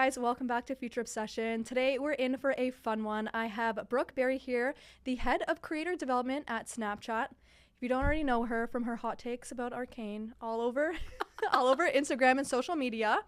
guys, welcome back to Future Obsession. Today we're in for a fun one. I have Brooke Berry here, the head of creator development at Snapchat. If you don't already know her from her hot takes about Arcane all over all over Instagram and social media,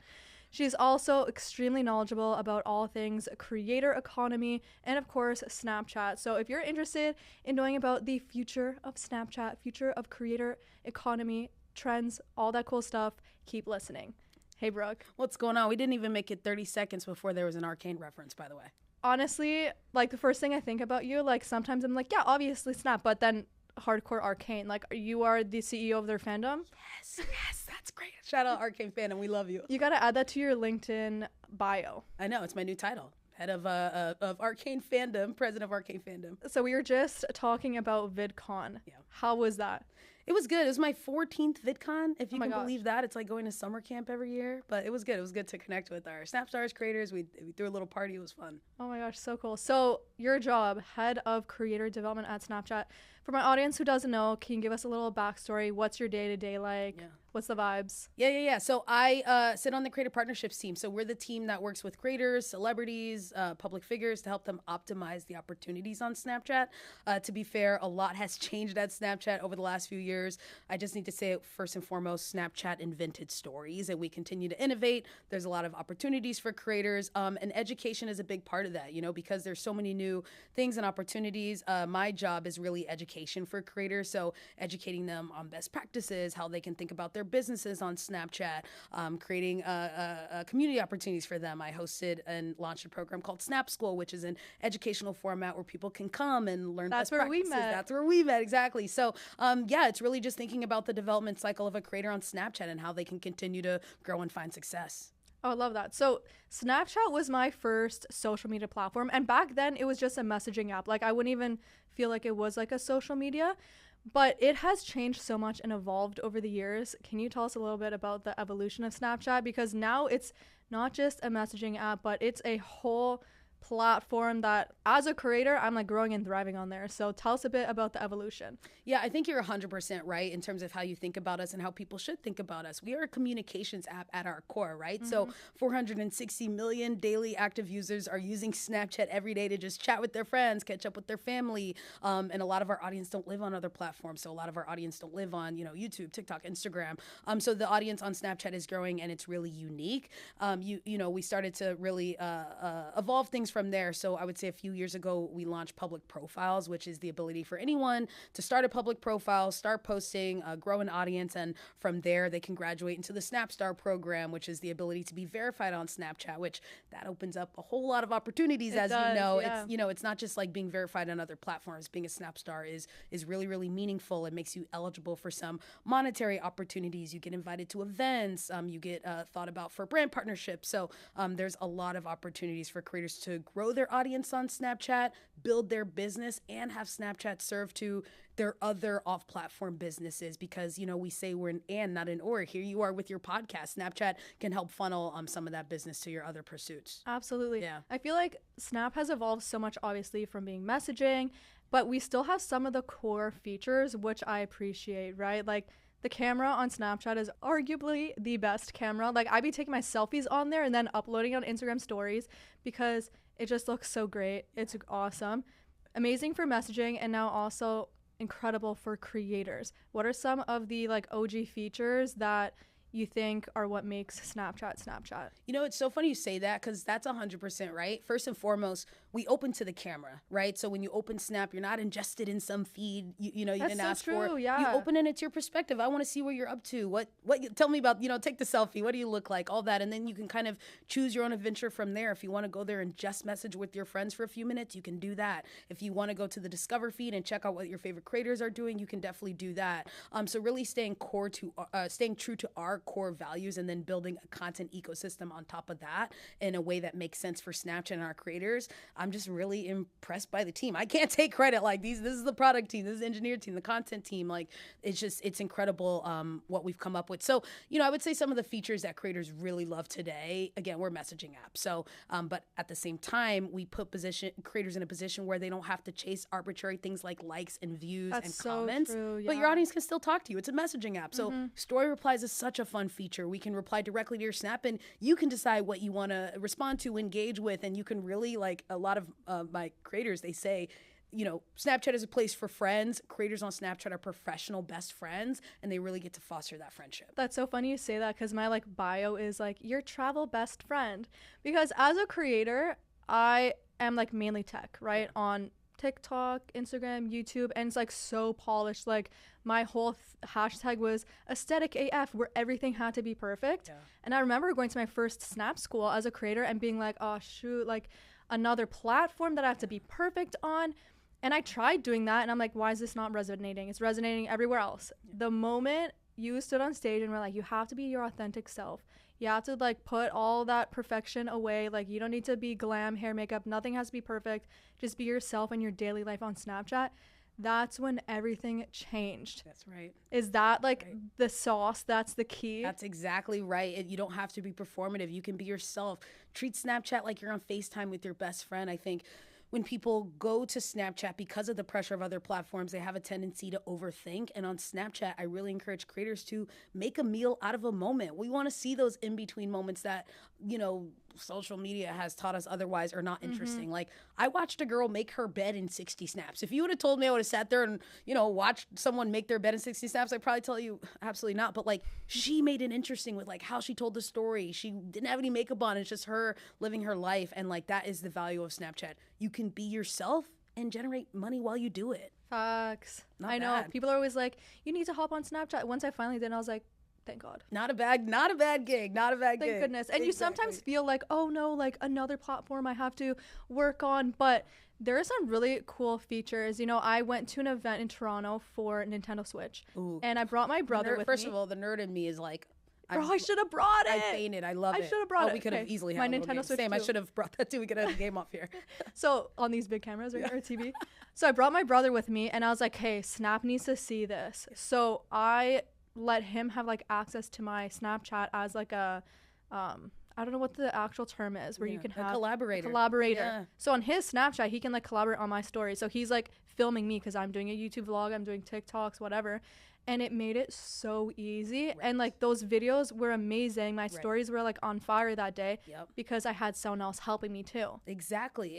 she's also extremely knowledgeable about all things creator economy and of course Snapchat. So if you're interested in knowing about the future of Snapchat, future of creator economy, trends, all that cool stuff, keep listening. Hey, Brooke. What's going on? We didn't even make it 30 seconds before there was an Arcane reference, by the way. Honestly, like the first thing I think about you, like sometimes I'm like, yeah, obviously Snap, but then hardcore Arcane. Like you are the CEO of their fandom. Yes, that's great. Shout out Arcane fandom. We love you. You got to add that to your LinkedIn bio. I know. It's my new title. Head of Arcane fandom, president of Arcane fandom. So we were just talking about VidCon. Yeah. How was that? It was good. It was my 14th VidCon, if you can gosh. believe that. It's like going to summer camp every year, but it was good. It was good to connect with our Snapstars creators. We threw a little party. It was fun. Oh my gosh, so cool. So your job, head of creator development at Snapchat. For my audience who doesn't know, can you give us a little backstory? What's your day-to-day like? Yeah. What's the vibes? Yeah. So I sit on the creator partnerships team. So we're the team that works with creators, celebrities, public figures to help them optimize the opportunities on Snapchat. To be fair, a lot has changed at Snapchat over the last few years. I just need to say, first and foremost, Snapchat invented stories and we continue to innovate. There's a lot of opportunities for creators, and education is a big part of that, because there's so many new things and opportunities. My job is really education for creators. So educating them on best practices, how they can think about their businesses on Snapchat, creating community opportunities for them. I hosted and launched a program called Snap School, which is an educational format where people can come and learn best practices. That's where we met, exactly. So it's really just thinking about the development cycle of a creator on Snapchat and how they can continue to grow and find success. Oh, I love that. So Snapchat was my first social media platform. And back then it was just a messaging app. Like I wouldn't even feel like it was like a social media. But it has changed so much and evolved over the years. Can you tell us a little bit about the evolution of Snapchat? Because now it's not just a messaging app, but it's a whole platform that as a creator, I'm like growing and thriving on there. So tell us a bit about the evolution. Yeah, I think you're 100% right in terms of how you think about us and how people should think about us. We are a communications app at our core, right? Mm-hmm. So 460 million daily active users are using Snapchat every day to just chat with their friends, catch up with their family. And a lot of our audience don't live on other platforms. So a lot of our audience don't live on, YouTube, TikTok, Instagram. So the audience on Snapchat is growing and it's really unique. We started to really evolve things from there. So I would say a few years ago, we launched public profiles, which is the ability for anyone to start a public profile, start posting, grow an audience. And from there, they can graduate into the Snapstar program, which is the ability to be verified on Snapchat, which that opens up a whole lot of opportunities, as you know. Yeah. It's not just like being verified on other platforms. Being a Snapstar is really, really meaningful. It makes you eligible for some monetary opportunities. You get invited to events. You get thought about for brand partnerships. So there's a lot of opportunities for creators to grow their audience on Snapchat, build their business, and have Snapchat serve to their other off-platform businesses because, we say we're an and, not an or. Here you are with your podcast. Snapchat can help funnel some of that business to your other pursuits. Absolutely. Yeah. I feel like Snap has evolved so much, obviously, from being messaging, but we still have some of the core features, which I appreciate, right? Like, the camera on Snapchat is arguably the best camera. Like, I be taking my selfies on there and then uploading on Instagram stories because it just looks so great. It's awesome. Amazing for messaging and now also incredible for creators. What are some of the OG features that you think are what makes Snapchat Snapchat? It's so funny you say that because that's 100% right. First and foremost, we open to the camera, right? So when you open Snap, you're not ingested in some feed, you didn't ask for. Yeah. You open and it's your perspective. I want to see what you're up to. What tell me about, take the selfie. What do you look like? All that. And then you can kind of choose your own adventure from there. If you want to go there and just message with your friends for a few minutes, you can do that. If you want to go to the Discover feed and check out what your favorite creators are doing, you can definitely do that. So really staying true to our core values and then building a content ecosystem on top of that in a way that makes sense for Snapchat and our creators. I'm just really impressed by the team. I can't take credit this is the product team, this is the engineer team, the content team. It's incredible what we've come up with. So, I would say some of the features that creators really love today, again, we're a messaging app. So, but at the same time, we put creators in a position where they don't have to chase arbitrary things like likes and views and comments. True, yeah. But your audience can still talk to you. It's a messaging app. So story replies is such a fun feature. We can reply directly to your snap, and you can decide what you want to respond to, engage with, and you can really, like a lot of my creators, they say, you know, Snapchat is a place for friends. Creators on Snapchat are professional best friends, and they really get to foster that friendship. That's so funny you say that, because my like bio is like your travel best friend, because as a creator, I am like mainly tech, right? On TikTok, Instagram, YouTube, and it's like so polished. Like my whole hashtag was aesthetic AF, where everything had to be perfect. Yeah. And I remember going to my first Snap school as a creator and being like, oh shoot, like another platform that I have to be perfect on. And I tried doing that, and I'm like, why is this not resonating? It's resonating everywhere else. Yeah. The moment you stood on stage and were like, you have to be your authentic self. You have to like put all that perfection away. Like you don't need to be glam, hair, makeup. Nothing has to be perfect. Just be yourself in your daily life on Snapchat. That's when everything changed. That's right. Is that like the sauce? That's the key? That's exactly right. You don't have to be performative. You can be yourself. Treat Snapchat like you're on FaceTime with your best friend. I think when people go to Snapchat because of the pressure of other platforms, they have a tendency to overthink. And on Snapchat, I really encourage creators to make a meal out of a moment. We want to see those in-between moments that, you know, social media has taught us otherwise are not interesting. Like I watched a girl make her bed in 60 snaps. If you would have told me, I would have sat there and, you know, watched someone make their bed in 60 snaps, I'd probably tell you absolutely not. But like she made it interesting with like how she told the story. She didn't have any makeup on. It's just her living her life. And like that is the value of Snapchat. You can be yourself and generate money while you do it. Facts. Not I know. bad. People are always like, you need to hop on Snapchat. Once I finally did, I was like, thank God. Not a bad gig. Thank Goodness. And you sometimes feel like, oh no, like another platform I have to work on. But there are some really cool features. You know, I went to an event in Toronto for Nintendo Switch. Ooh. And I brought my brother with me. First of all, the nerd in me is like, bro, I should have brought it. I fainted. I love it. I should have brought it. We could have easily my had Nintendo Switch. Same. Too. I should have brought that too. We could have the game off here. So on these big cameras, right, or TV. So I brought my brother with me, and I was like, hey, Snap needs to see this. So I let him have like access to my Snapchat as like a I don't know what the actual term is, where you can have a collaborator. Yeah. So on his Snapchat, he can like collaborate on my story. So he's like filming me because I'm doing a YouTube vlog, I'm doing TikToks, whatever. And it made it so easy. Right. And like those videos were amazing. My stories were like on fire that day because I had someone else helping me too. Exactly.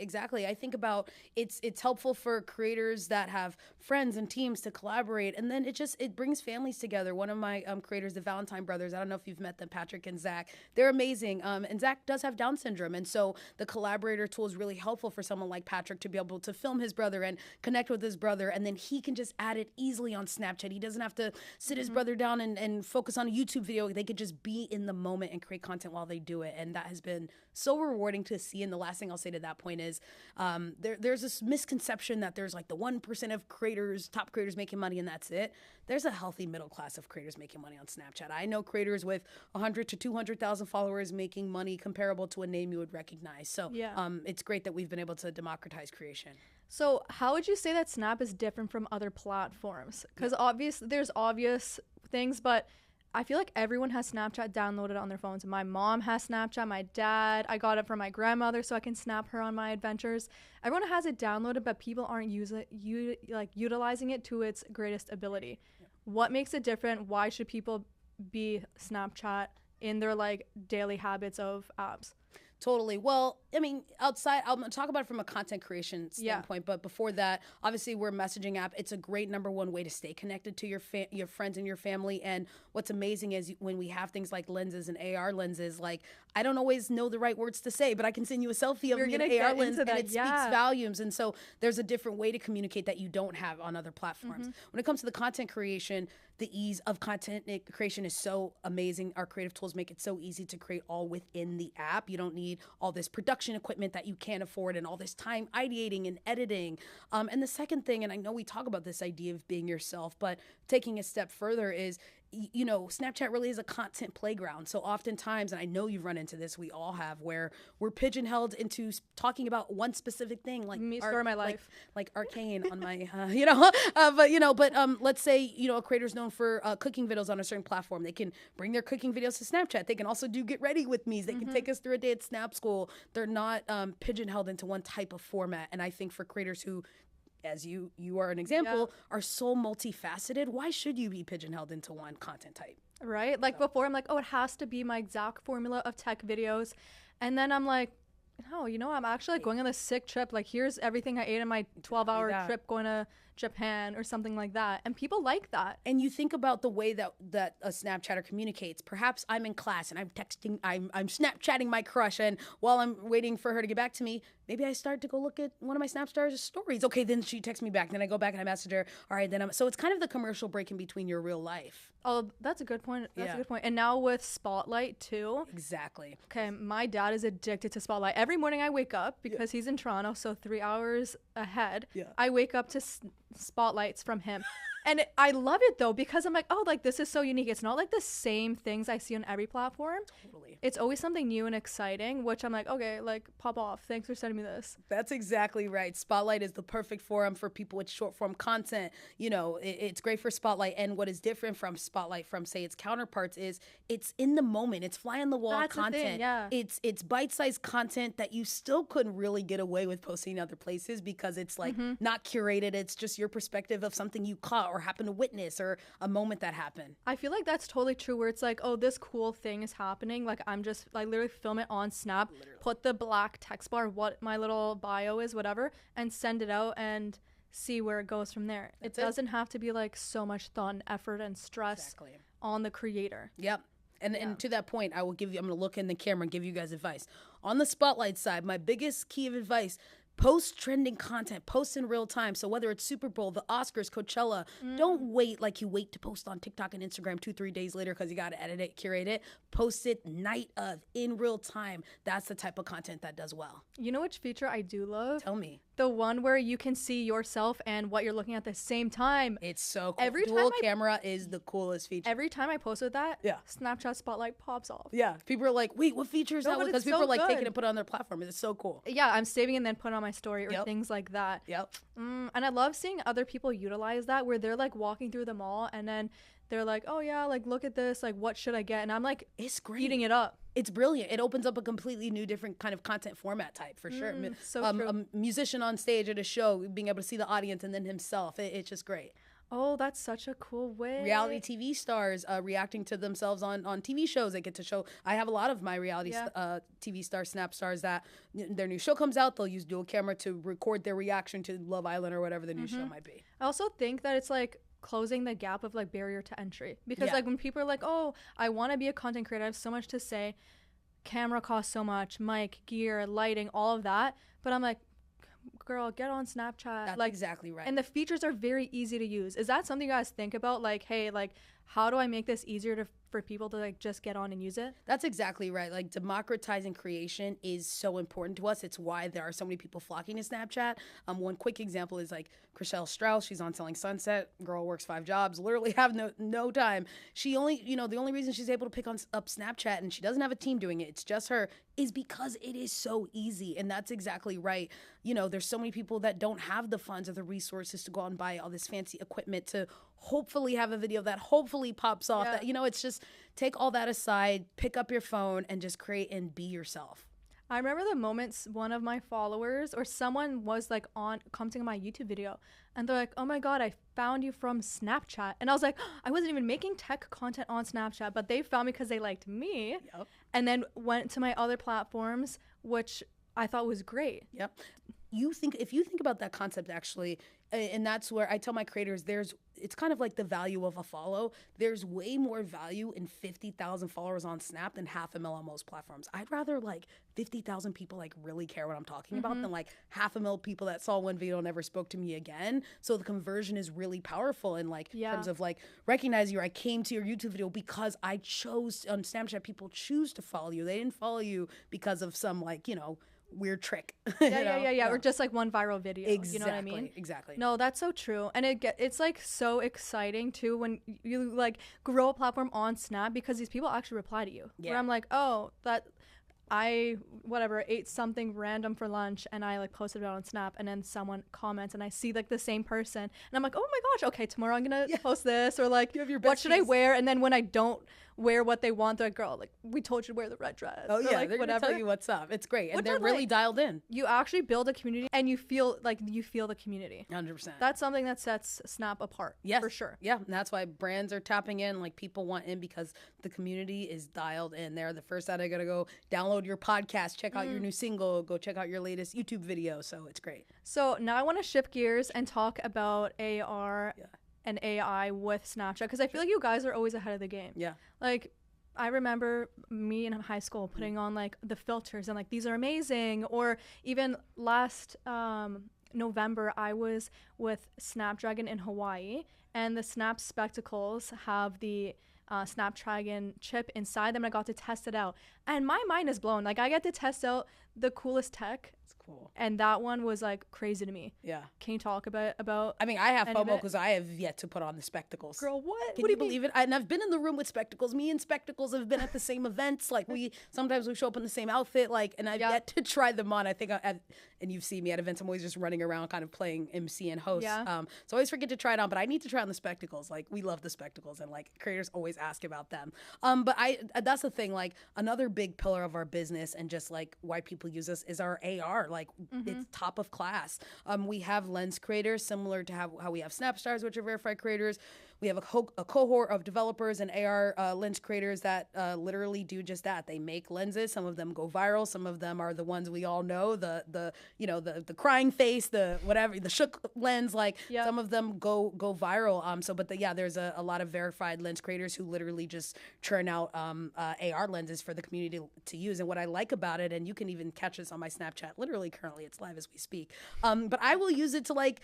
I think about it's helpful for creators that have friends and teams to collaborate. And then it brings families together. One of my creators, the Valentine brothers, I don't know if you've met them, Patrick and Zach. They're amazing. And Zach does have Down syndrome. And so the Collaborator tool is really helpful for someone like Patrick to be able to film his brother and connect with his brother. And then he can just add it easily on Snapchat. He doesn't have to sit his brother down and focus on a YouTube video. They could just be in the moment and create content while they do it. And that has been so rewarding to see. And the last thing I'll say to that point is there's this misconception that there's like the 1% of creators, top creators making money, and that's it. There's a healthy middle class of creators making money on Snapchat. I know creators with 100 to 200,000 followers making money comparable to a name you would recognize. So it's great that we've been able to democratize creation. So how would you say that Snap is different from other platforms? Because there's obvious things, but I feel like everyone has Snapchat downloaded on their phones. My mom has Snapchat, my dad, I got it from my grandmother so I can snap her on my adventures. Everyone has it downloaded, but people aren't utilizing it to its greatest ability. Yeah. What makes it different? Why should people be Snapchat in their like daily habits of apps? Totally. Well, I mean, outside, I'm going to talk about it from a content creation standpoint, but before that, obviously we're a messaging app. It's a great number one way to stay connected to your friends and your family. And what's amazing is when we have things like lenses and AR lenses, like I don't always know the right words to say, but I can send you a selfie of me in an AR lens and it speaks volumes. And so there's a different way to communicate that you don't have on other platforms. When it comes to the content creation, the ease of content creation is so amazing. Our creative tools make it so easy to create all within the app. You don't need all this production equipment that you can't afford and all this time ideating and editing. And the second thing, and I know we talk about this idea of being yourself, but taking a step further is, you know, Snapchat really is a content playground. So oftentimes, and I know you've run into this, we all have, where we're pigeonholed into talking about one specific thing, like story of my life, like Arcane on my, but let's say, a creator's known for cooking videos on a certain platform. They can bring their cooking videos to Snapchat. They can also do get ready with me's. They can take us through a day at Snap School. They're not pigeonholed into one type of format. And I think for creators who, as you are an example, are so multifaceted, why should you be pigeonholed into one content type? Right? Like before I'm like, oh, it has to be my exact formula of tech videos. And then I'm like, no, I'm actually like going on this sick trip. Like here's everything I ate in my 12-hour trip going to Japan or something like that. And people like that. And you think about the way that a Snapchatter communicates. Perhaps I'm in class and I'm Snapchatting my crush, and while I'm waiting for her to get back to me, maybe I start to go look at one of my Snapstars stories. Okay, then she texts me back. Then I go back and I message her. All right, so it's kind of the commercial break in between your real life. Oh, that's a good point. That's a good point. And now with Spotlight too. Exactly. Okay, my dad is addicted to Spotlight. Every morning I wake up because he's in Toronto, so 3 hours ahead. Yeah. I wake up to spotlights from him. And I love it though, because I'm like, oh, like this is so unique. It's not like the same things I see on every platform. Totally. It's always something new and exciting, which I'm like, okay, like pop off. Thanks for sending me this. That's exactly right. Spotlight is the perfect forum for people with short form content. It's great for Spotlight. And what is different from Spotlight from, say, its counterparts is it's in the moment. It's fly on the wall content. Thing, yeah. It's bite-sized content that you still couldn't really get away with posting in other places because it's like not curated. It's just your perspective of something you caught or happen to witness or a moment that happened. I feel like that's totally true, where it's like, oh, this cool thing is happening. Like I'm just like literally film it on Snap, put the black text bar, what my little bio is, whatever, and send it out and see where it goes from there. It doesn't have to be like so much thought and effort and stress on the creator. Yep. And to that point, I'm going to look in the camera and give you guys advice. On the Spotlight side, my biggest key of advice: post trending content, post in real time. So whether it's Super Bowl, the Oscars, Coachella, don't wait like you wait to post on TikTok and Instagram 2-3 days later because you got to edit it, curate it. Post it night of, in real time. That's the type of content that does well. You know which feature I do love? Tell me. The one where you can see yourself and what you're looking at the same time. It's so cool. Dual camera is the coolest feature. Every time I post with that, Snapchat Spotlight pops off. Yeah. People are like, wait, what feature is that? Because people are like taking it and put it on their platform. It's so cool. Yeah, I'm saving and then put it on my story or things like that. Yep. And I love seeing other people utilize that, where they're like walking through the mall and then they're like, oh yeah, like look at this, like what should I get? And I'm like, it's great. Eating it up. It's brilliant. It opens up a completely new, different kind of content format type for sure. So true. A musician on stage at a show, being able to see the audience and then himself. It's just great. Oh, that's such a cool way. Reality TV stars reacting to themselves on TV shows. They get to show. I have a lot of my reality TV stars, Snap stars, that their new show comes out, they'll use dual camera to record their reaction to Love Island or whatever the new show might be. I also think that it's like closing the gap of like barrier to entry, because like when people are like, oh, I want to be a content creator, I have so much to say, camera costs so much, mic, gear, lighting, all of that, but I'm like, girl, get on Snapchat. That's exactly right. And the features are very easy to use. Is that something you guys think about? Like, hey, like, how do I make this easier for people to like just get on and use it? That's exactly right. Like, democratizing creation is so important to us. It's why there are so many people flocking to Snapchat. One quick example is like Chriselle Strauss. She's on Selling Sunset. Girl works 5 jobs, literally have no time. She only, the only reason she's able to pick up Snapchat, and she doesn't have a team doing it, it's just her, is because it is so easy. And that's exactly right. There's so many people that don't have the funds or the resources to go out and buy all this fancy equipment to hopefully have a video that hopefully pops off. That, it's just take all that aside, pick up your phone and just create and be yourself. I remember the moments one of my followers or someone was like commenting on my YouTube video, and they're like, oh my God, I found you from Snapchat. And I was like, I wasn't even making tech content on Snapchat, but they found me because they liked me. Yep. And then went to my other platforms, which I thought was great. Yep. If you think about that concept, actually, and that's where I tell my creators, it's kind of like the value of a follow. There's way more value in 50,000 followers on Snap than 500,000 on most platforms. I'd rather like 50,000 people like really care what I'm talking about than like 500,000 people that saw one video and never spoke to me again. So the conversion is really powerful in like terms of like recognize you. I came to your YouTube video because I chose on Snapchat. People choose to follow you. They didn't follow you because of some like, weird trick. Yeah. Or just like one viral video. Exactly. You know what I mean? Exactly. No, that's so true. And it's like so exciting too when you like grow a platform on Snap, because these people actually reply to you. Yeah. Where I'm like, oh, that I ate something random for lunch and I like posted it on Snap, and then someone comments and I see like the same person and I'm like, oh my gosh, okay, tomorrow I'm gonna post this, or like, what should I wear? And then when I don't wear what they want. They're like, girl, like we told you to wear the red dress. Oh or, yeah, like, they're gonna tell you what's up. It's great, and they're really dialed in. You actually build a community, and you feel the community. 100%. That's something that sets Snap apart. Yes, for sure. Yeah, and that's why brands are tapping in. Like people want in because the community is dialed in. They're the first that are gonna go download your podcast, check out your new single, go check out your latest YouTube video. So it's great. So now I want to shift gears and talk about AR and AI with Snapchat, because I feel like you guys are always ahead of the game. Yeah. Like, I remember me in high school putting on like the filters and like these are amazing. Or even last November, I was with Snapdragon in Hawaii, and the Snap spectacles have the Snapdragon chip inside them. I got to test it out, and my mind is blown. Like I get to test out the coolest tech. It's cool. And that one was like crazy to me. Yeah. Can you talk about? I mean, I have FOMO because I have yet to put on the spectacles. Girl, what? Can you believe it? And I've been in the room with spectacles. Me and spectacles have been at the same events. Like sometimes we show up in the same outfit. Like, and I've yet to try them on. I think and you've seen me at events. I'm always just running around, kind of playing MC and host. Yeah. So I always forget to try it on. But I need to try on the spectacles. Like we love the spectacles, and like creators always ask about them. But that's the thing. Like another big pillar of our business and just like why people use us is our AR. Like it's top of class. We have lens creators similar to how we have Snapstars, which are verified creators. We have a cohort of developers and AR lens creators that literally do just that. They make lenses. Some of them go viral. Some of them are the ones we all know, the crying face, the whatever, the shook lens. Like some of them go viral. There's a lot of verified lens creators who literally just churn out AR lenses for the community to use. And what I like about it, and you can even catch this on my Snapchat, literally currently it's live as we speak. But I will use it to like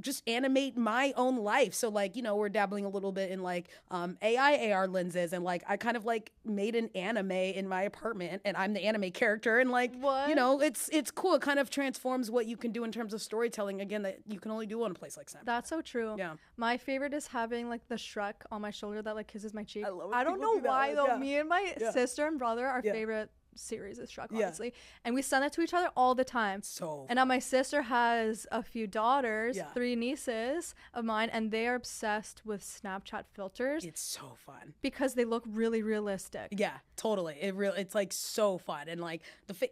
just animate my own life. So we're dabbling a little bit in like AI AR lenses, and like I kind of like made an anime in my apartment, and I'm the anime character, and like what? It's cool. It kind of transforms what you can do in terms of storytelling, again, that you can only do on a place like Snapchat. That's so true. Yeah. My favorite is having like the Shrek on my shoulder that like kisses my cheek. I love it. I don't know why though. Yeah. Me and my sister and brother, our favorite series is Shrek, Yeah. obviously, and we send it to each other all the time. So and now my sister has a few daughters, 3 nieces of mine, and they are obsessed with Snapchat filters. It's so fun because they look really realistic. Yeah, totally. It's like so fun, and like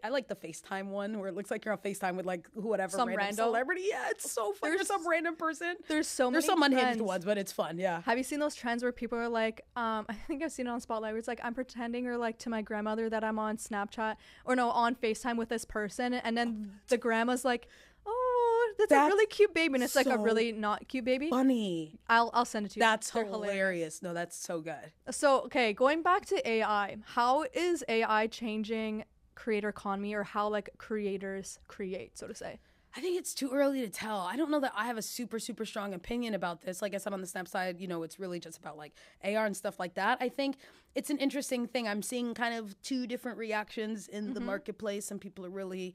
I like the FaceTime one where it looks like you're on FaceTime with like whatever some random celebrity. Yeah, it's so fun. There's some random person. There's some unhinged ones, but it's fun. Yeah. Have you seen those trends where people are like, I think I've seen it on Spotlight, where it's like I'm pretending or like to my grandmother that I'm on Snapchat or on FaceTime with this person, and then the grandma's like, oh, that's a really cute baby, and it's like a really not cute baby. Funny. I'll send it to you. That's hilarious. No, that's so good. So okay, going back to AI, how is AI changing creator economy, or how like creators create, so to say? I think it's too early to tell. I don't know that I have a super, super strong opinion about this. Like I said, on the Snap side, it's really just about like AR and stuff like that. I think it's an interesting thing. I'm seeing kind of 2 different reactions in the marketplace. Some people are really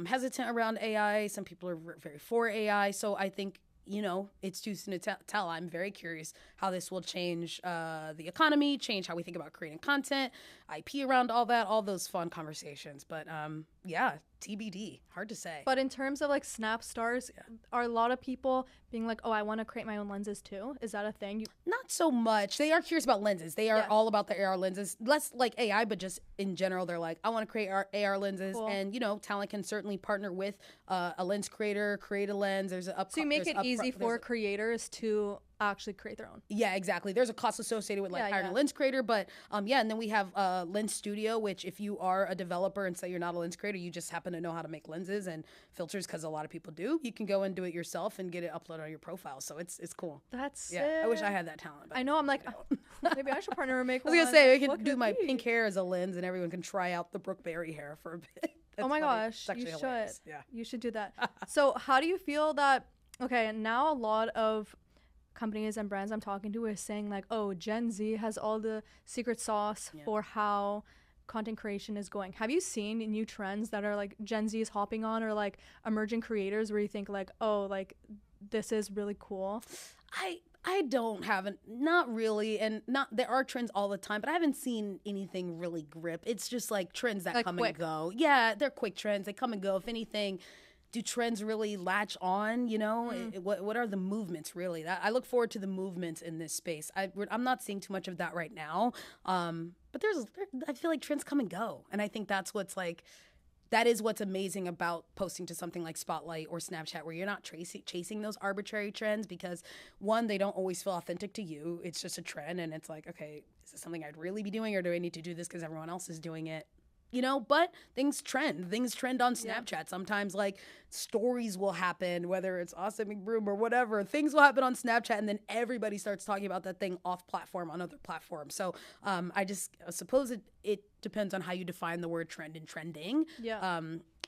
hesitant around AI. Some people are very for AI. So I think, it's too soon to tell. I'm very curious how this will change the economy, change how we think about creating content, IP around all that, all those fun conversations. But TBD, hard to say. But in terms of like Snap stars, are a lot of people being like, oh, I want to create my own lenses too? Is that a thing? Not so much. They are curious about lenses. They are all about the AR lenses. Less like AI, but just in general, they're like, I want to create AR lenses. Cool. And, talent can certainly partner with a lens creator, create a lens. There's so you make it easy for creators to actually create their own. Yeah, exactly. There's a cost associated with hiring a lens creator, but and then we have Lens Studio, which if you are a developer and say you're not a lens creator, you just happen to know how to make lenses and filters, because a lot of people do, you can go and do it yourself and get it uploaded on your profile. So it's cool. That's sick. I wish I had that talent. I know. I'm like, maybe I should partner and make one. I was gonna say, I could do my pink hair as a lens, and everyone can try out the Brooke Berry hair for a bit. Oh my gosh, you should. Hilarious. Yeah, you should do that. So how do you feel that? Okay, now a lot of companies and brands I'm talking to is saying like, oh, Gen Z has all the secret sauce for how content creation is going. Have you seen new trends that are like Gen Z is hopping on, or like emerging creators where you think like, oh, like this is really cool? I don't not really, and there are trends all the time, but I haven't seen anything really grip. It's just like trends that come and go. Yeah, they're quick trends. They come and go. If anything, do trends really latch on? You know, what are the movements really? I look forward to the movements in this space. I'm not seeing too much of that right now, but I feel like trends come and go, and I think that's what's like. That is what's amazing about posting to something like Spotlight or Snapchat, where you're not chasing those arbitrary trends, because one, they don't always feel authentic to you. It's just a trend, and it's like, okay, is this something I'd really be doing, or do I need to do this because everyone else is doing it? You know, but things trend on Snapchat. Yeah. Sometimes like stories will happen, whether it's Awesome McBroom or whatever, things will happen on Snapchat, and then everybody starts talking about that thing off platform on other platforms. So I just suppose it depends on how you define the word trend and trending. Yeah.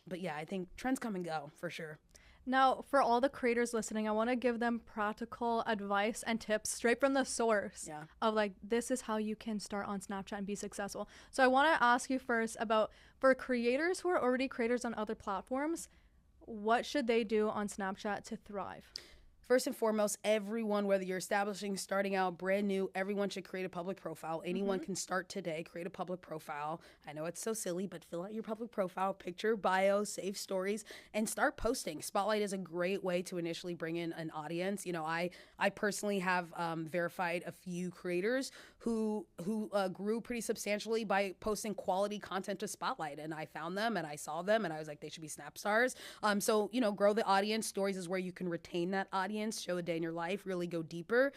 But yeah, I think trends come and go for sure. Now, for all the creators listening, I want to give them practical advice and tips straight from the source of like, this is how you can start on Snapchat and be successful. So I want to ask you first about, for creators who are already creators on other platforms, what should they do on Snapchat to thrive? First and foremost, everyone, whether you're establishing, starting out, brand new, everyone should create a public profile. Anyone can start today, create a public profile. I know it's so silly, but fill out your public profile, picture, bio, save stories, and start posting. Spotlight is a great way to initially bring in an audience. You know, I personally have verified a few creators who grew pretty substantially by posting quality content to Spotlight, and I found them and I saw them and I was like, they should be Snap stars. So, you know, grow the audience. Stories is where you can retain that audience. Show a day in your life, really go deeper.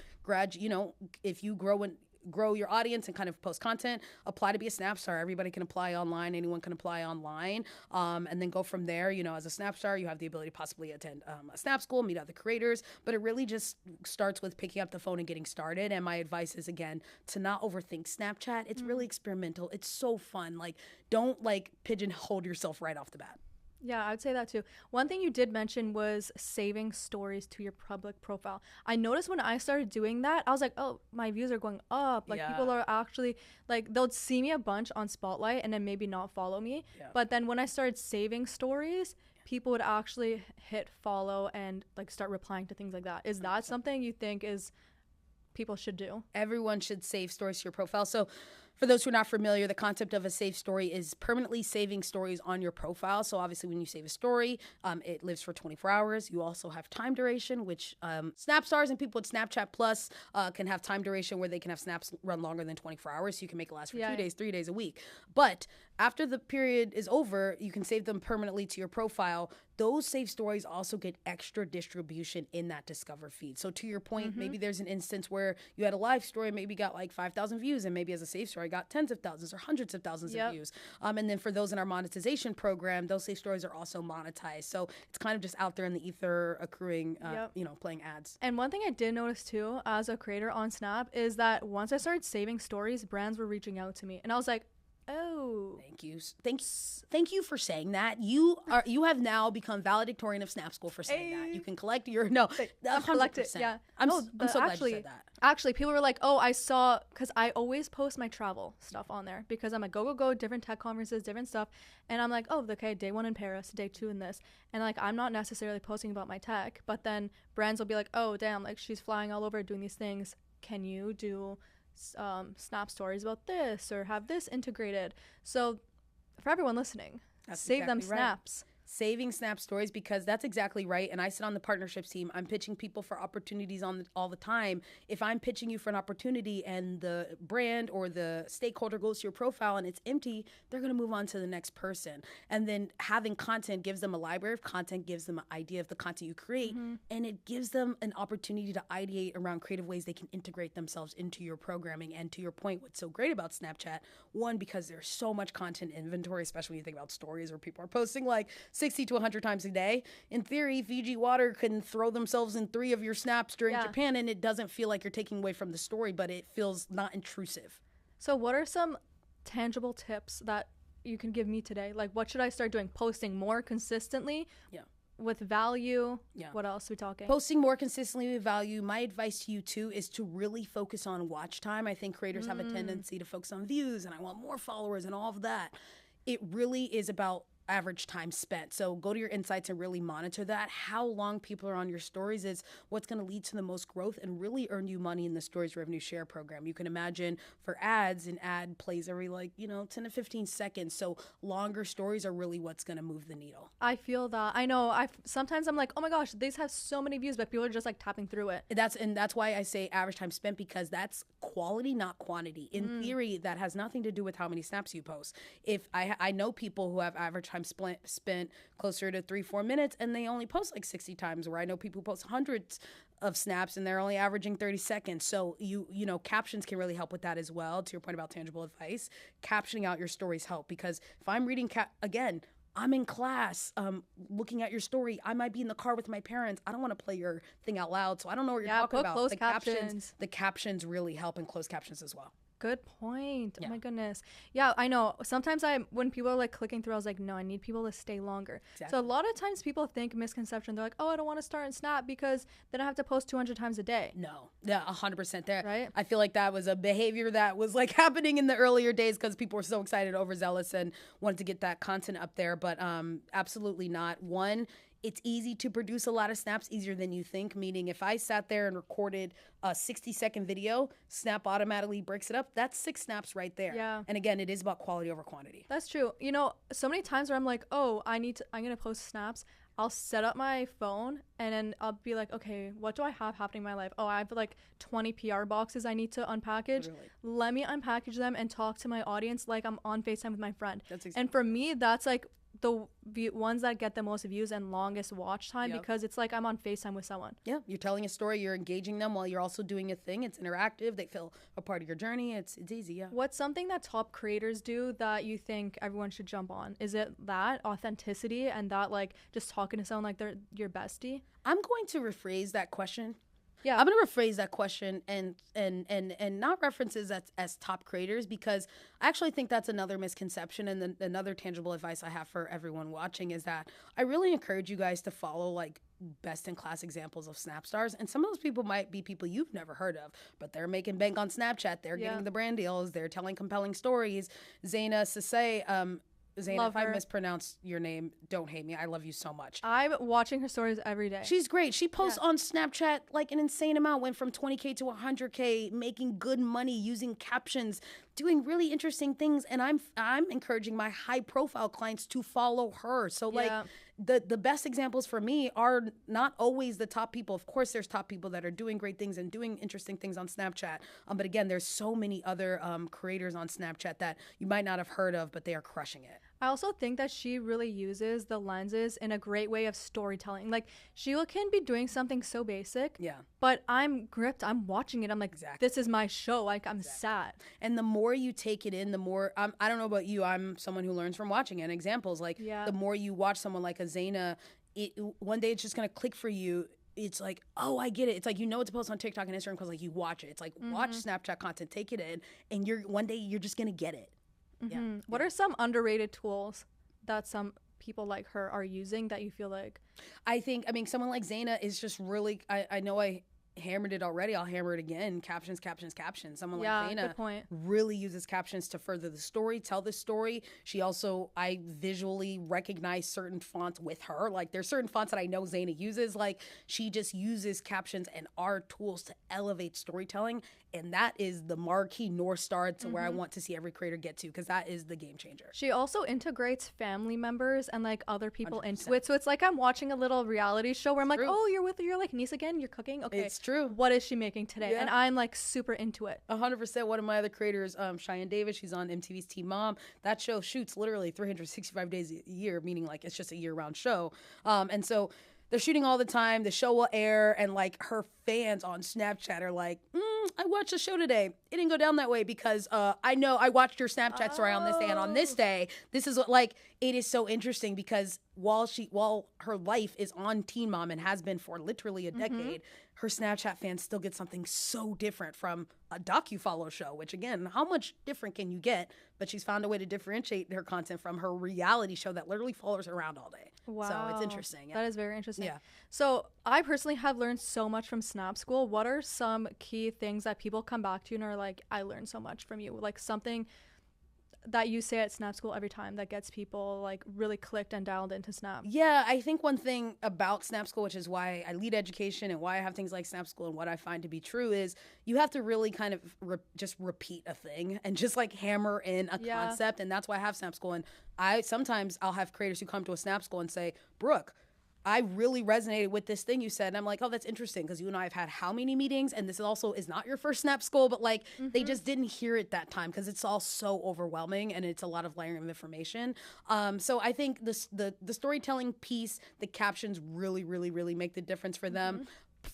You know, if you grow your audience and kind of post content, apply to be a Snap star. Everybody can apply online. Anyone can apply online. And then go from there. You know, as a Snap star, you have the ability to possibly attend a Snap school, meet other creators. But it really just starts with picking up the phone and getting started. And my advice is, again, to not overthink Snapchat. It's really experimental. It's so fun. Like, don't like pigeonhole yourself right off the bat. Yeah, I would say that too. One thing you did mention was saving stories to your public profile. I noticed when I started doing that, I was like, oh, my views are going up. Like, people are actually, like, they'll see me a bunch on Spotlight and then maybe not follow me. Yeah. But then when I started saving stories, people would actually hit follow and, like, start replying to things like that. Is that something you think people should do? Everyone should save stories to your profile. So for those who are not familiar, the concept of a save story is permanently saving stories on your profile. So obviously when you save a story, it lives for 24 hours. You also have time duration, which Snap stars and people with Snapchat Plus can have time duration where they can have snaps run longer than 24 hours. So you can make it last for 2 days, 3 days, a week. But after the period is over, you can save them permanently to your profile. Those saved stories also get extra distribution in that Discover feed. So to your point, maybe there's an instance where you had a live story, maybe got like 5,000 views, and maybe as a saved story got tens of thousands or hundreds of thousands of views. And then for those in our monetization program, those saved stories are also monetized. So it's kind of just out there in the ether, accruing, you know, playing ads. And one thing I did notice too, as a creator on Snap, is that once I started saving stories, brands were reaching out to me, and I was like, oh, thank you for saying that. You have now become valedictorian of Snap School for saying that. You can collect your 100%. Yeah, I'm so glad you said that. Actually, people were like, oh, I saw, because I always post my travel stuff on there because I'm like, go, different tech conferences, different stuff. And I'm like, oh, okay, day 1 in Paris, day 2 in this. And like, I'm not necessarily posting about my tech, but then brands will be like, oh, damn, like she's flying all over doing these things. Can you do Snap stories about this or have this integrated? So for everyone listening, save them snaps. Saving Snap stories, because that's exactly right. And I sit on the partnerships team. I'm pitching people for opportunities all the time. If I'm pitching you for an opportunity and the brand or the stakeholder goes to your profile and it's empty, they're going to move on to the next person. And then having content gives them a library of content, gives them an idea of the content you create, and it gives them an opportunity to ideate around creative ways they can integrate themselves into your programming. And to your point, what's so great about Snapchat, one, because there's so much content inventory, especially when you think about stories where people are posting like 60 to 100 times a day. In theory, Fiji Water can throw themselves in 3 of your snaps during Japan, and it doesn't feel like you're taking away from the story, but it feels not intrusive. So what are some tangible tips that you can give me today? Like, what should I start doing? Posting more consistently? Yeah. With value? Yeah. What else are we talking? Posting more consistently with value. My advice to you too is to really focus on watch time. I think creators have a tendency to focus on views and I want more followers and all of that. It really is about average time spent. So go to your insights and really monitor that. How long people are on your stories is what's going to lead to the most growth and really earn you money in the stories revenue share program. You can imagine for ads, an ad plays every 10 to 15 seconds. So longer stories are really what's going to move the needle. I feel that. I know. Sometimes I'm like, oh my gosh, these have so many views, but people are just like tapping through it. That's why I say average time spent, because that's quality, not quantity. In theory, that has nothing to do with how many snaps you post. If I know people who have average time spent closer to 3-4 minutes and they only post like 60 times, where I know people who post hundreds of snaps and they're only averaging 30 seconds. So you know, captions can really help with that as well. To your point about tangible advice, captioning out your stories help, because if I'm reading again, I'm in class, looking at your story. I might be in the car with my parents. I don't want to play your thing out loud, so I don't know what you're talking about. Closed captions. The captions really help, in closed captions as well. Good point. Yeah. Oh my goodness. Yeah, I know. Sometimes when people are like clicking through, I was like, no, I need people to stay longer. Exactly. So a lot of times people think misconception. They're like, oh, I don't want to start in Snap because then I have to post 200 times a day. No. Yeah, 100% there. Right? I feel like that was a behavior that was like happening in the earlier days because people were so excited, overzealous, and wanted to get that content up there. But absolutely not. One, it's easy to produce a lot of snaps, easier than you think, meaning if I sat there and recorded a 60-second video, Snap automatically breaks it up. That's 6 snaps right there. Yeah. And again, it is about quality over quantity. That's true. You know, so many times where I'm like, oh, I'm going to post snaps. I'll set up my phone and then I'll be like, okay, what do I have happening in my life? Oh, I have like 20 PR boxes I need to unpackage. Literally. Let me unpackage them and talk to my audience like I'm on FaceTime with my friend. That's exactly. And for me, that's like the ones that get the most views and longest watch time, because it's like I'm on FaceTime with someone. Yeah, you're telling a story, you're engaging them while you're also doing a thing. It's interactive. They feel a part of your journey. It's easy, yeah. What's something that top creators do that you think everyone should jump on? Is it that authenticity and that like just talking to someone like they're your bestie? I'm going to rephrase that question. Yeah, I'm going to rephrase that question and not references as top creators, because I actually think that's another misconception. And then another tangible advice I have for everyone watching is that I really encourage you guys to follow like best in class examples of Snap stars. And some of those people might be people you've never heard of, but they're making bank on Snapchat. They're getting the brand deals. They're telling compelling stories. Zaina Sasay, Zaina, if I mispronounce your name, don't hate me. I love you so much. I'm watching her stories every day. She's great. She posts on Snapchat like an insane amount, went from 20K to 100K, making good money, using captions, doing really interesting things. And I'm encouraging my high profile clients to follow her. So like the best examples for me are not always the top people. Of course, there's top people that are doing great things and doing interesting things on Snapchat. But again, there's so many other creators on Snapchat that you might not have heard of, but they are crushing it. I also think that she really uses the lenses in a great way of storytelling. Like, she can be doing something so basic, but I'm gripped. I'm watching it. I'm like, this is my show. Like, I'm sad. And the more you take it in, the more, I don't know about you, I'm someone who learns from watching, and examples. Like, the more you watch someone like a Zaina, one day it's just going to click for you. It's like, oh, I get it. It's like, you know what to post on TikTok and Instagram because like you watch it. It's like, watch Snapchat content, take it in, and one day you're just going to get it. What are some underrated tools that some people like her are using that you feel like? I mean, someone like Zaina is just really, I know I hammered it already. I'll hammer it again. Captions. Someone like Zaina really uses captions to further the story, tell the story. She also, I visually recognize certain fonts with her. Like, there's certain fonts that I know Zaina uses. Like, she just uses captions and our tools to elevate storytelling. And that is the marquee North Star to where I want to see every creator get to, because that is the game changer. She also integrates family members and like other people 100%. Into it. So it's like I'm watching a little reality show where I'm like, oh, you're with your like niece again? You're cooking? Okay. It's true. What is she making today? Yeah. And I'm like super into it. 100%. One of my other creators, Cheyenne Davis, she's on MTV's Teen Mom. That show shoots literally 365 days a year, meaning like it's just a year-round show. And so they're shooting all the time. The show will air, and like her fans on Snapchat are like, I watched the show today. It didn't go down that way because I know I watched your Snapchat story on this day, and on this day, this is what, like, it is so interesting because while her life is on Teen Mom and has been for literally a decade, her Snapchat fans still get something so different from a docu-follow show, which again, how much different can you get? But she's found a way to differentiate her content from her reality show that literally follows her around all day. Wow. So it's interesting. That is very interesting. Yeah. So I personally have learned so much from Snap School. What are some key things that people come back to you and are like, I learned so much from you? Like something, that you say at Snap School every time that gets people like really clicked and dialed into Snap? Yeah, I think one thing about Snap School, which is why I lead education and why I have things like Snap School and what I find to be true, is you have to really kind of just repeat a thing and just like hammer in a concept. And that's why I have Snap School. And sometimes I'll have creators who come to a Snap School and say, Brooke, I really resonated with this thing you said. And I'm like, oh, that's interesting, because you and I have had how many meetings, and this also is not your first Snap School, but like they just didn't hear it that time because it's all so overwhelming and it's a lot of layering of information. So I think the storytelling piece, the captions really, really, really make the difference for them.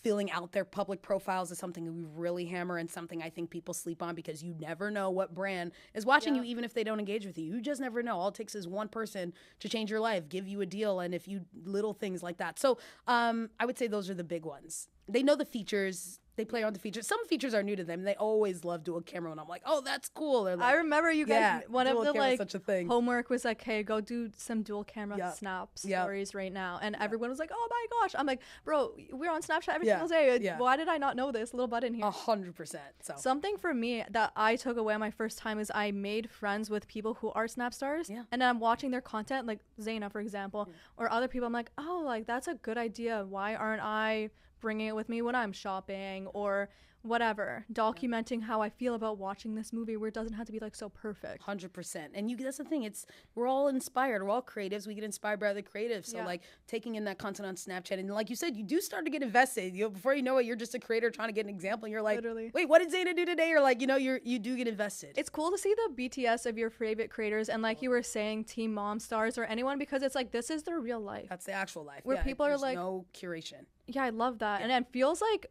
Filling out their public profiles is something that we really hammer, and something I think people sleep on, because you never know what brand is watching you, even if they don't engage with you. You just never know. All it takes is one person to change your life, give you a deal, and if you little things like that. So I would say those are the big ones. They know the features. They play on the features. Some features are new to them. They always love dual camera, and I'm like, oh, that's cool. Like, I remember you guys, one of the like such a thing. homework was like, hey, go do some dual camera Snap stories right now. And everyone was like, oh my gosh. I'm like, bro, we're on Snapchat every single day. Why did I not know this little button here? 100%. So something for me that I took away my first time is I made friends with people who are Snap stars. And then I'm watching their content, like Zaina, for example, or other people. I'm like, oh, like that's a good idea. Why aren't I bringing it with me when I'm shopping or whatever, documenting how I feel about watching this movie, where it doesn't have to be like so perfect. 100%. And that's the thing, we're all inspired, we're all creatives, we get inspired by other creatives. So like taking in that content on Snapchat, and like you said, you do start to get invested. Before you know it, you're just a creator trying to get an example, and you're like, literally, wait, what did Zaina do today? Or like, you do get invested. It's cool to see the BTS of your favorite creators, and like you were saying, Team Mom stars or anyone, because it's like this is their real life. That's the actual life. Where people are like, no curation. Yeah, I love that. And it feels like,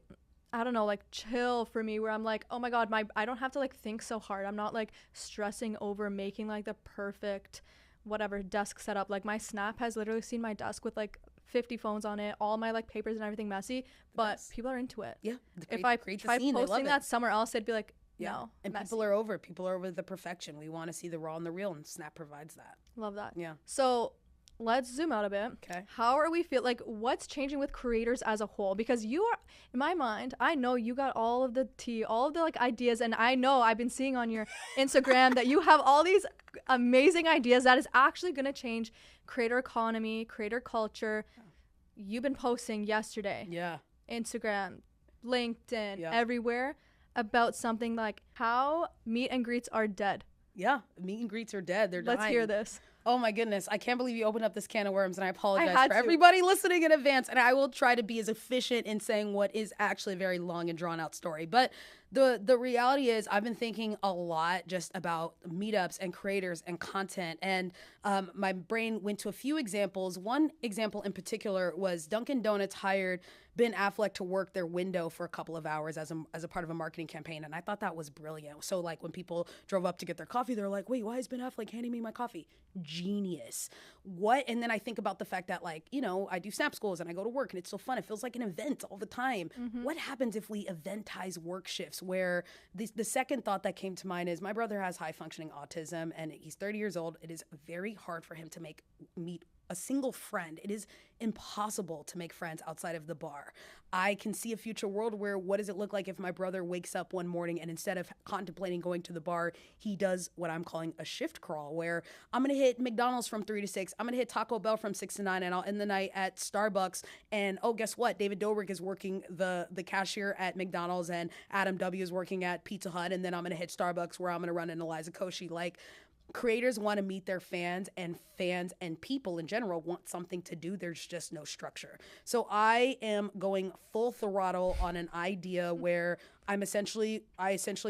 I don't know, like chill for me, where I'm like, oh my God, I don't have to like think so hard. I'm not like stressing over making like the perfect whatever desk setup. Like my Snap has literally seen my desk with like 50 phones on it, all my like papers and everything messy, but people are into it. Yeah. If I tried posting that somewhere else, they'd be like, no. And messy. people are over the perfection. We want to see the raw and the real, and Snap provides that. Love that. Yeah. So let's zoom out a bit. Okay. How are we feel like what's changing with creators as a whole? Because you are, in my mind, I know you got all of the tea, all of the like ideas, and I know I've been seeing on your Instagram that you have all these amazing ideas that is actually going to change creator economy, creator culture. You've been posting yesterday. Yeah. Instagram, LinkedIn, everywhere about something like how meet and greets are dead. Yeah, meet and greets are dead. They're dying. Let's hear this. Oh my goodness. I can't believe you opened up this can of worms, and I apologize for everybody listening in advance. And I will try to be as efficient in saying what is actually a very long and drawn out story. But the reality is I've been thinking a lot just about meetups and creators and content. And my brain went to a few examples. One example in particular was Dunkin' Donuts hired Ben Affleck to work their window for a couple of hours as a part of a marketing campaign. And I thought that was brilliant. So like when people drove up to get their coffee, they're like, wait, why is Ben Affleck handing me my coffee? Genius. What? And then I think about the fact that like, I do Snap Schools and I go to work and it's so fun. It feels like an event all the time. What happens if we eventize work shifts, where the second thought that came to mind is my brother has high functioning autism and he's 30 years old. It is very hard for him to meet a single friend. It is impossible to make friends outside of the bar. I can see a future world where what does it look like if my brother wakes up one morning and instead of contemplating going to the bar, he does what I'm calling a shift crawl, where I'm going to hit McDonald's from 3 to 6. I'm going to hit Taco Bell from 6 to 9, and I'll end the night at Starbucks. And oh, guess what? David Dobrik is working the cashier at McDonald's, and Adam W is working at Pizza Hut. And then I'm going to hit Starbucks, where I'm going to run into Eliza Koshy. Like, creators want to meet their fans and people in general want something to do. There's just no structure. So I am going full throttle on an idea where I essentially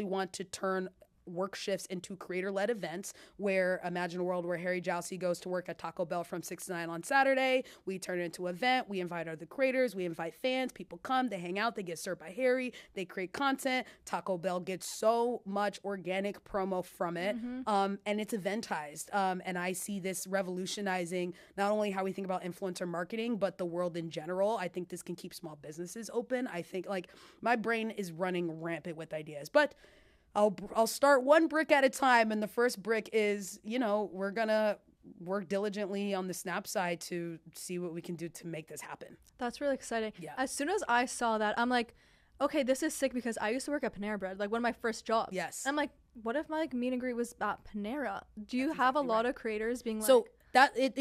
want to turn work shifts into creator-led events, where imagine a world where Harry Jousey goes to work at Taco Bell from 6 to 9 on Saturday. We turn it into an event. We invite other creators. We invite fans. People come. They hang out. They get served by Harry. They create content. Taco Bell gets so much organic promo from it. And it's eventized. And I see this revolutionizing not only how we think about influencer marketing, but the world in general. I think this can keep small businesses open. I think like my brain is running rampant with ideas. But I'll start one brick at a time, and the first brick is, we're going to work diligently on the Snap side to see what we can do to make this happen. That's really exciting. Yeah. As soon as I saw that, I'm like, okay, this is sick, because I used to work at Panera Bread, like one of my first jobs. Yes. I'm like, what if my like meet and greet was at Panera? Do you have a lot of creators being like, so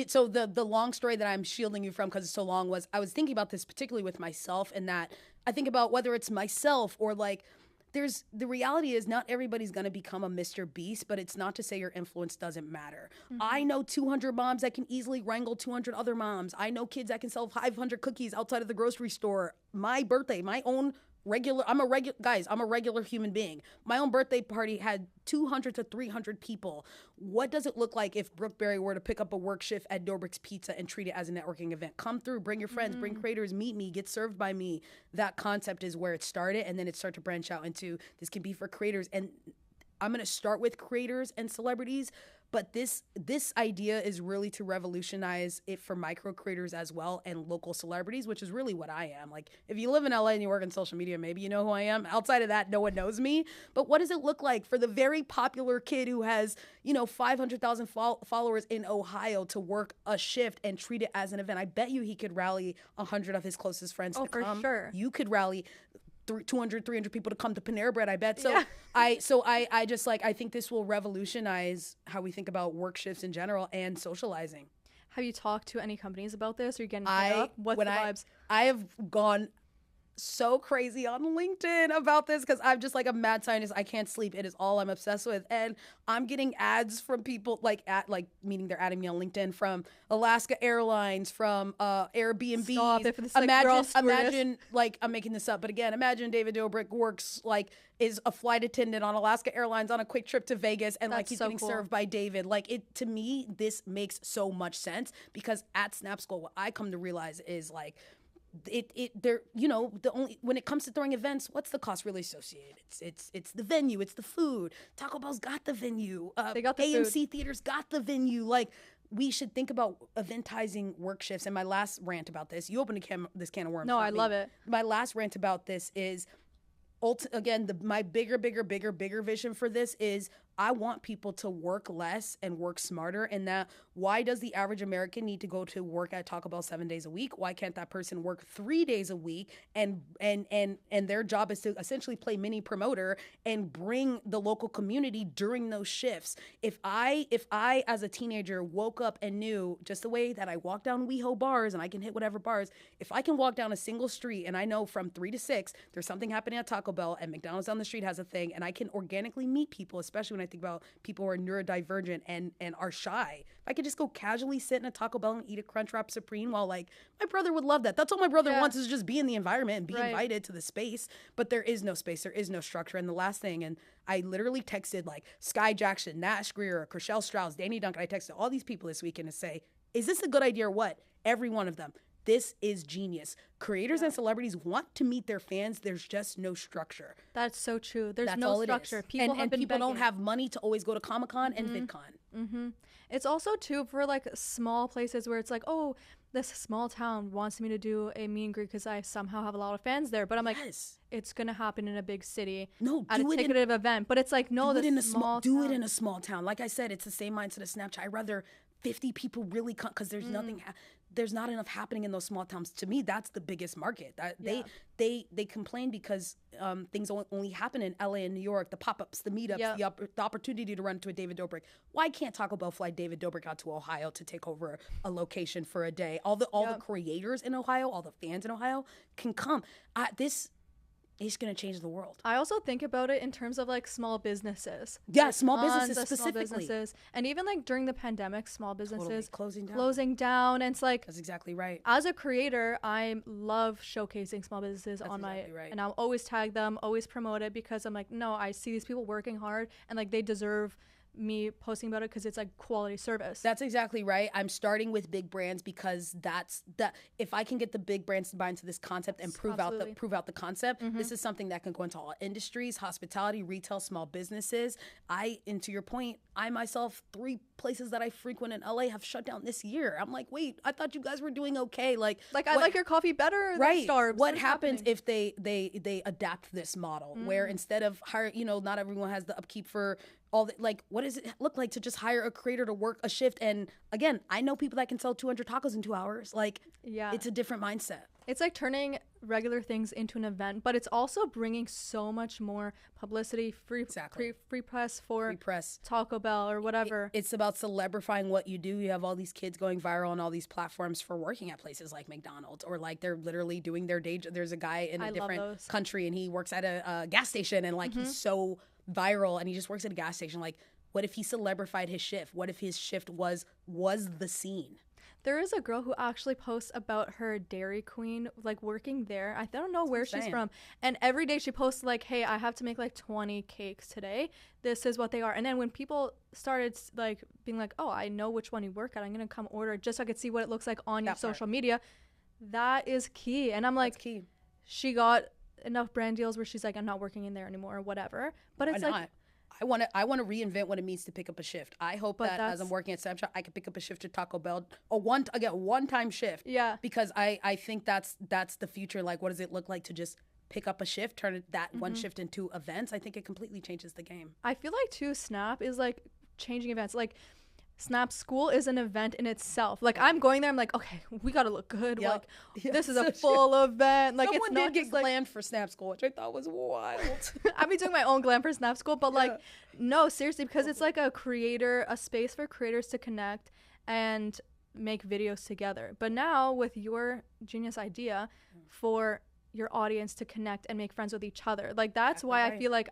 so the long story that I'm shielding you from because it's so long was I was thinking about this particularly with myself, and that I think about whether it's myself or like the reality is not everybody's going to become a Mr. Beast, but it's not to say your influence doesn't matter. I know 200 moms that can easily wrangle 200 other moms. I know kids that can sell 500 cookies outside of the grocery store. My birthday, my own I'm a regular human being. My own birthday party had 200 to 300 people. What does it look like if Brooke Berry were to pick up a work shift at Dobrik's Pizza and treat it as a networking event? Come through, bring your friends, bring creators, meet me, get served by me. That concept is where it started, and then it started to branch out into this can be for creators. And I'm going to start with creators and celebrities, but this idea is really to revolutionize it for micro creators as well and local celebrities, which is really what I am. Like, if you live in LA and you work in social media, maybe you know who I am. Outside of that, no one knows me. But what does it look like for the very popular kid who has, 500,000 followers in Ohio to work a shift and treat it as an event? I bet you he could rally 100 of his closest friends to come. Oh, for sure. You could rally 200, 300 people to come to Panera Bread, I bet. So Yeah. I just like, I think this will revolutionize how we think about work shifts in general and socializing. have you talked to any companies about this? Are you getting hit up? What's the vibes? I have gone so crazy on LinkedIn about this because I'm just like a mad scientist. I can't sleep. It is all I'm obsessed with. And I'm getting ads from people meaning they're adding me on LinkedIn from Alaska Airlines, from Airbnb. Stop it for this, Imagine like I'm making this up, but again, imagine David Dobrik works is a flight attendant on Alaska Airlines on a quick trip to Vegas, and he's getting served by David. To me, this makes so much sense because at Snap School, what I come to realize is when it comes to throwing events, what's the cost really associated? It's the venue, it's the food. Taco Bell's got the venue. They got the AMC food. Theaters got the venue. We should think about eventizing work shifts. And my last rant about this, you opened this can of worms. No, I love it. My last rant about this is, again, my bigger vision for this is I want people to work less and work smarter. And that, why does the average American need to go to work at Taco Bell 7 days a week? Why can't that person work 3 days a week and their job is to essentially play mini promoter and bring the local community during those shifts? If I as a teenager woke up and knew, just the way that I walk down WeHo bars and I can hit whatever bars, if I can walk down a single street and I know from 3 to 6 there's something happening at Taco Bell and McDonald's down the street has a thing, and I can organically meet people, especially when I think about people who are neurodivergent and are shy. If I could just go casually sit in a Taco Bell and eat a Crunchwrap Supreme while my brother would love that. That's all my brother wants, is just be in the environment and be invited to the space. But there is no space. There is no structure. And the last thing, and I literally texted Sky Jackson, Nash Greer, Chriselle Strauss, Danny Duncan. I texted all these people this weekend to say, is this a good idea or what? Every one of them. This is genius. Creators and celebrities want to meet their fans. There's just no structure. That's so true. There's That's no structure. People have been people don't begging. have money to always go to Comic-Con and VidCon. Mm-hmm. It's also too for small places where it's this small town wants me to do a meet and greet because I somehow have a lot of fans there. But I'm it's gonna happen in a big city. No, at a ticketed event. But it's do it in a small town. Like I said, it's the same mindset of Snapchat. I'd rather 50 people really come because there's nothing. There's not enough happening in those small towns. To me, that's the biggest market. They complain because things only happen in LA and New York. The pop-ups, the meetups, the opportunity to run into a David Dobrik. Why can't Taco Bell fly David Dobrik out to Ohio to take over a location for a day? All the creators in Ohio, all the fans in Ohio can come. This is going to change the world. I also think about it in terms of small businesses. Yeah, small businesses specifically. Small businesses. And even during the pandemic, small businesses totally closing down. And it's that's exactly right. As a creator, I love showcasing small businesses and I'll always tag them, always promote it because I'm no, I see these people working hard and they deserve me posting about it because it's quality service. That's exactly right. I'm starting with big brands because if I can get the big brands to buy into this concept and prove out the concept, this is something that can go into all industries, hospitality, retail, small businesses. And to your point, I myself, 3 places that I frequent in LA have shut down this year. I'm wait, I thought you guys were doing okay. I like your coffee better than Starbucks. What happens if they adapt this model where instead of hire, not everyone has the upkeep for all the, what does it look like to just hire a creator to work a shift? And again, I know people that can sell 200 tacos in 2 hours. It's a different mindset. It's turning regular things into an event, but it's also bringing so much more publicity, free press for free press. Taco Bell or whatever. It's about celebrifying what you do. You have all these kids going viral on all these platforms for working at places like McDonald's, or like they're literally doing their day. There's a guy in a different country and he works at a gas station, and like he's so viral and he just works at a gas station. Like, what if he celebrified his shift? What if his shift was the scene? There is a girl who actually posts about her Dairy Queen, like working there. I don't know where she's from. And every day she posts like, hey, I have to make like 20 cakes today. This is what they are. And then when people started like being like, oh, I know which one you work at, I'm going to come order just so I could see what it looks like on your social media. That is key. And I'm like, she got enough brand deals where she's like, I'm not working in there anymore or whatever. But it's like, I want to reinvent what it means to pick up a shift. I hope that as I'm working at Snapchat, I can pick up a shift at Taco Bell, a one-time shift. Yeah. Because I think that's the future. Like, what does it look like to just pick up a shift, turn that one shift into events? I think it completely changes the game. I feel like too, Snap is like changing events. Like, Snap School is an event in itself. Like, I'm going there, I'm like, okay, we gotta look good. Like, this is a full event. Like, someone it's not did get just glammed for Snap School, which I thought was wild. I've been doing my own glam for Snap School, but like, no, seriously, because it's like a space for creators to connect and make videos together. But now with your genius idea for your audience to connect and make friends with each other, like that's why I feel like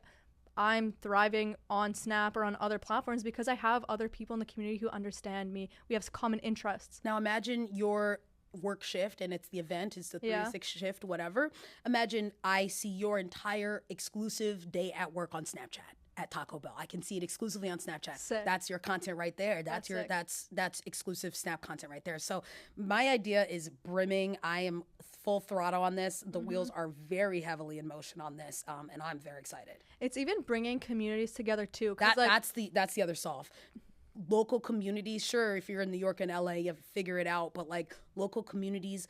I'm thriving on Snap or on other platforms, because I have other people in the community who understand me. We have common interests. Now imagine your work shift and it's the event, it's the 3 to 6 shift, whatever. Imagine I see your entire exclusive day at work on Snapchat at Taco Bell. I can see it exclusively on Snapchat. Sick. That's your content right there. That's exclusive Snap content right there. So my idea is brimming. I am full throttle on this. The wheels are very heavily in motion on this, and I'm very excited. It's even bringing communities together too. That's the other solve. Local communities, sure, if you're in New York and LA, you have to figure it out, but like local communities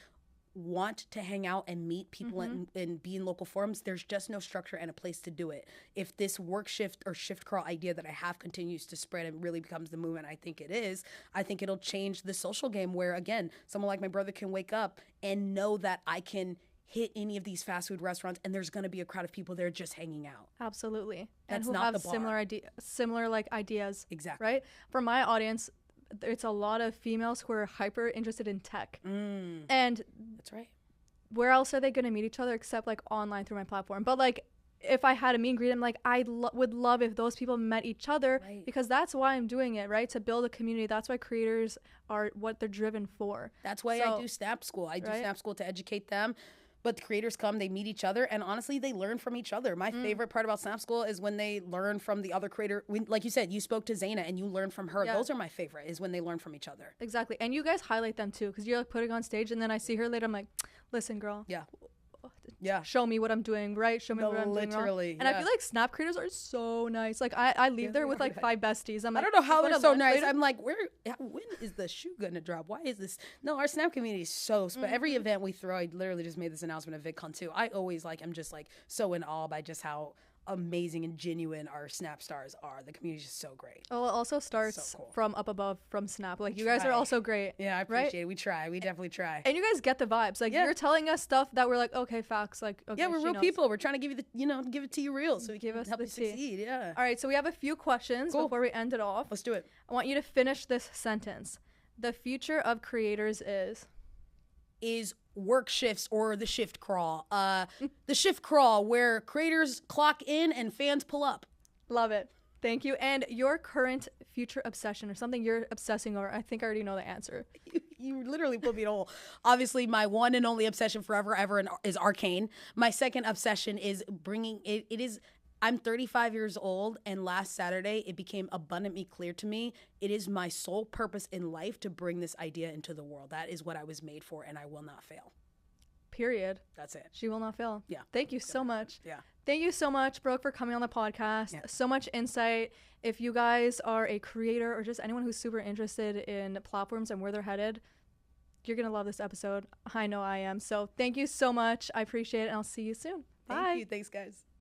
want to hang out and meet people and be in local forums. There's just no structure and a place to do it. If this work shift or shift crawl idea that I have continues to spread and really becomes the movement I think it is, I think it'll change the social game where, again, someone like my brother can wake up and know that I can hit any of these fast food restaurants and there's going to be a crowd of people there just hanging out. Absolutely. That's and who not have the bar. similar like ideas. Exactly. Right? For my audience, it's a lot of females who are hyper interested in tech. And that's right. Where else are they going to meet each other except like online through my platform? But like, if I had a meet and greet, I'm like, I would love if those people met each other, because that's why I'm doing it, right? To build a community. That's why creators are what they're driven for. That's why I do Snap School. I do Snap School to educate them. But the creators come, they meet each other, and honestly, they learn from each other. My favorite part about Snap School is when they learn from the other creator. Like you said, you spoke to Zaina and you learned from her. Those are my favorite, is when they learn from each other. Exactly. And you guys highlight them too, because you're like putting on stage, and then I see her later, I'm like, listen, girl. Show me what I'm doing right. Show me what I'm doing wrong. And I feel like Snap creators are so nice. Like I leave there with like 5 besties. I'm like, I don't know how they're so nice. I'm like, when is the shoe gonna drop? Why is this? No, our Snap community is so. But every event we throw, I literally just made this announcement at VidCon too. I always I'm just like so in awe by just how amazing and genuine our Snap stars are. The community is just so great. Oh, it also starts from up above, from Snap. Like you guys are also great. Yeah, I appreciate it. We try. We definitely try. And you guys get the vibes. Like you're telling us stuff that we're like, okay, facts. Like, okay, yeah, we're real people. We're trying to give you the, give it to you real, so we give can us help the you succeed. Yeah. All right, so we have a few questions before we end it off. Let's do it. I want you to finish this sentence. The future of creators is work shifts, or the shift crawl. The shift crawl where creators clock in and fans pull up. Love it. Thank you. And your current future obsession, or something you're obsessing over. I think I already know the answer. You literally put me in a hole. Obviously, my one and only obsession forever ever is Arcane. My second obsession is bringing it. I'm 35 years old, and last Saturday, it became abundantly clear to me it is my sole purpose in life to bring this idea into the world. That is what I was made for, and I will not fail. Period. That's it. She will not fail. Yeah. Thank you so much. Yeah. Thank you so much, Brooke, for coming on the podcast. Yeah. So much insight. If you guys are a creator or just anyone who's super interested in platforms and where they're headed, you're going to love this episode. I know I am. So thank you so much. I appreciate it, and I'll see you soon. Bye. Thank you. Thanks, guys.